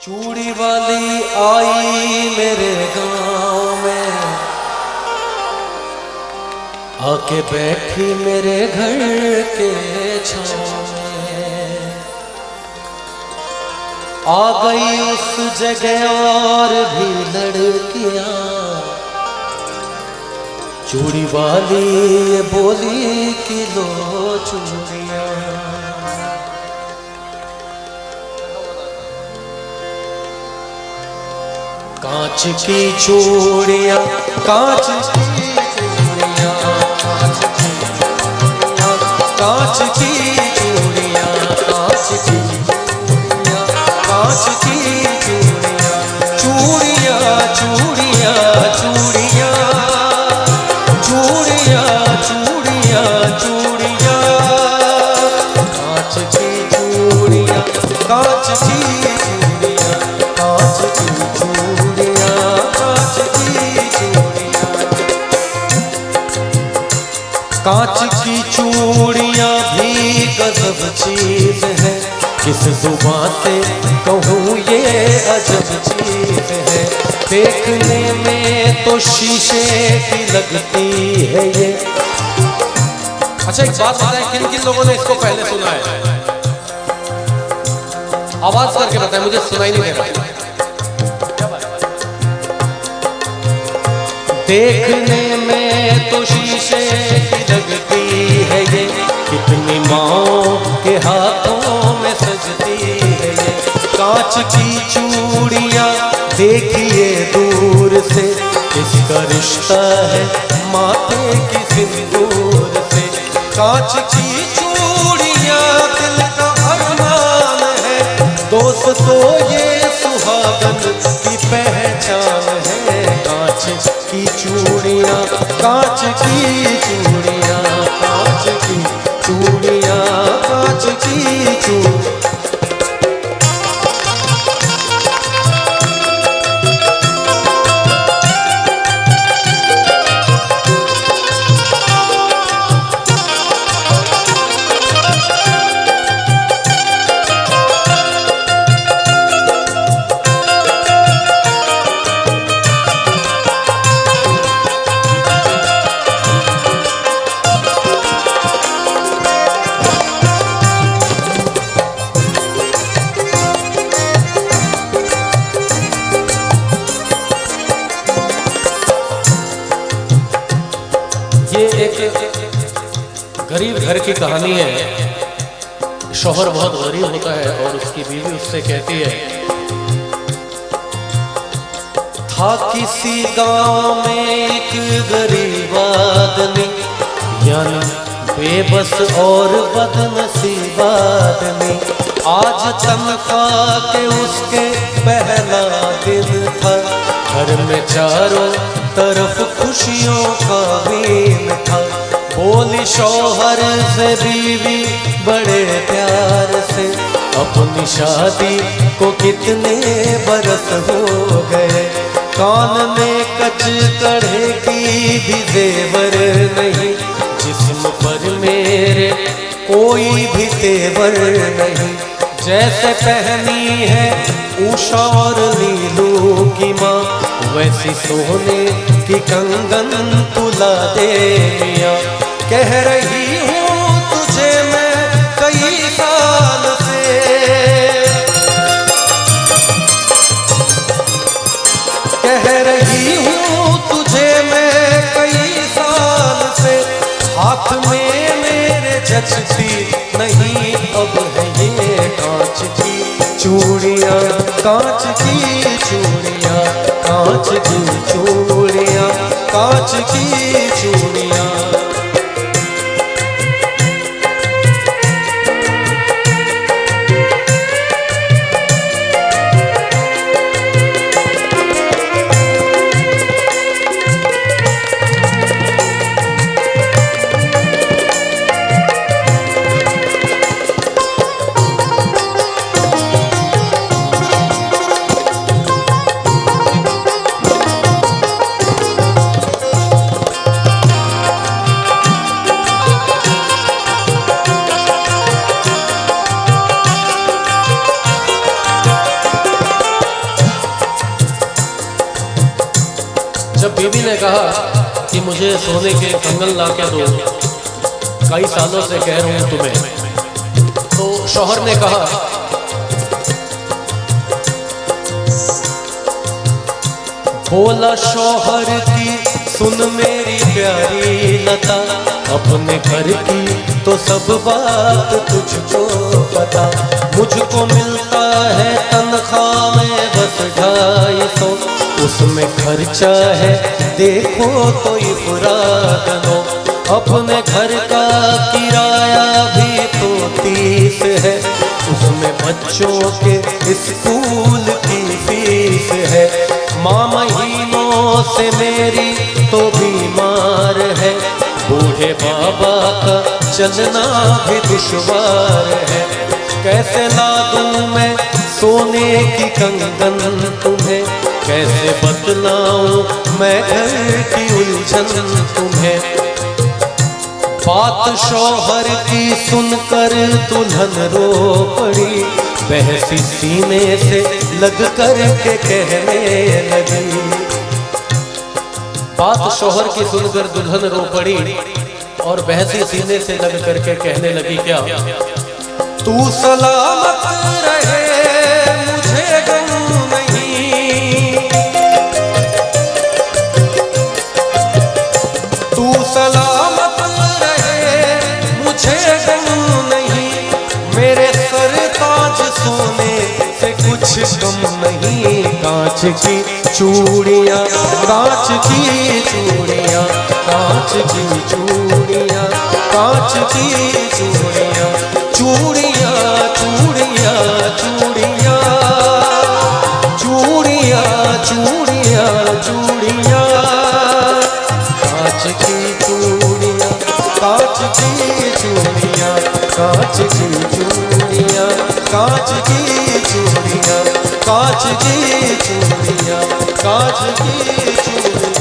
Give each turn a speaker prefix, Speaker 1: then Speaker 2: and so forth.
Speaker 1: चूड़ी वाली आई मेरे गांव में, आके बैठी मेरे घर के छांव में। आ गई उस जगह और भी लड़कियां, चूड़ी वाली बोली कि लो चूड़ियां। कांच की चूड़ियां, कांच की चूड़ियां, कांच की चूड़ियां, कांच की चूड़ियां, कांच की चूड़ियां, कांच की चूड़ियां, चूड़ियां चूड़ियां चूड़ियां, चूड़ियां चूड़ियां चूड़ियां, कांच की चूड़ियां, कांच की चूड़ियां, कांच की कांच की चूड़ियां भी गजब चीज है, किस जुबान से कहूँ ये अजब चीज है। देखने में तो शीशे की लगती है ये।
Speaker 2: अच्छा एक बात बताएं, किन किन लोगों ने इसको पहले सुना है? आवाज करके बताएं, मुझे सुनाई नहीं दे रहा।
Speaker 1: देखने में तो शीशे की लगती है ये, कितनी माँओं के हाथों में सजती है ये। कांच की चूड़ियाँ देखिए दूर से, इसका रिश्ता है माथे की सिंदूर से। कांच की चूड़ियाँ दिल का अरमान है, दोस्तों ये सुहागन की पहचान है। कांच की चूड़ियां, कांच की चूड़ियां, कांच की चूड़ियां, कांच की चूड़ियां। ये एक गरीब घर की कहानी है। शौहर बहुत गरीब होता है और उसकी बीवी उससे कहती है, था किसी गांव में एक गरीब आदमी, यानी बेबस और बदनसीब आदमी। आज तनख्वाह के उसके पहला दिन था, घर में चारों तरफ खुशियों का बीन था। बोली शौहर से बीवी बड़े प्यार से, अपनी शादी को कितने बरस हो गए। कान में कच कड़े की भी जेवर नहीं, जिस्म पर मेरे कोई भी तेवर नहीं। जैसे पहनी है उषा और नीलू की माँ, वैसी सोने की कंगन तुला दे मियाँ। कह रही हूँ तुझे मैं कई साल से, कह रही हूँ तुझे मैं कई साल से। हाथ में मेरे जचती नहीं अब है ये कांच की चूड़ियाँ, कांच की चूड़ियाँ, कांच की चूड़ियाँ, कांच की चूड़ियाँ।
Speaker 2: बीवी ने कहा कि मुझे सोने के कंगन ला के दो, कई सालों से कह रहा हूं तुम्हें। तो शौहर ने कहा
Speaker 1: बोला शौहर की सुन मेरी प्यारी लता, अपने घर की तो सब बात तुझको पता। मुझको मिलता है तनख्वाह में बस 250, उसमें खर्चा है देखो तो इफराद लो। अपने घर का किराया भी तो 30 है, उसमें बच्चों के स्कूल की फीस है। माँ महीनों से मेरी तो बीमार है, बूढ़े बाबा का चलना भी दुश्वार है। कैसे ला दूं मैं सोने की कंगन तुम्हें, कैसे बतलाऊं मैं घर की उलझन तुम्हें। बात शौहर की सुनकर दुल्हन रो पड़ी, बहसी सीने से लग कर के कहने लगी।
Speaker 2: बात शौहर की सुनकर दुल्हन रो पड़ी और बहसी सीने से लग करके कहने लगी क्या?
Speaker 1: तू सलामत रहे मुझे गम नहीं, तू सलामत रहे मुझे गम नहीं। मेरे सर ताज सोने से कुछ कम नहीं। कांच की चूड़ियाँ, कांच की चूड़ियाँ, कांच की चूड़ियाँ, कांच की चूड़ियाँ, चूड़ियाँ चूड़ियाँ चूड़ियाँ, चूड़ियाँ चूड़ियाँ चूड़ियाँ, कांच की चूड़ियाँ, कांच की चूड़ियाँ, कांच की चूड़ियाँ, कांच की चूड़ियाँ, कांच की चूड़ियाँ, कांच की चूड़ियाँ।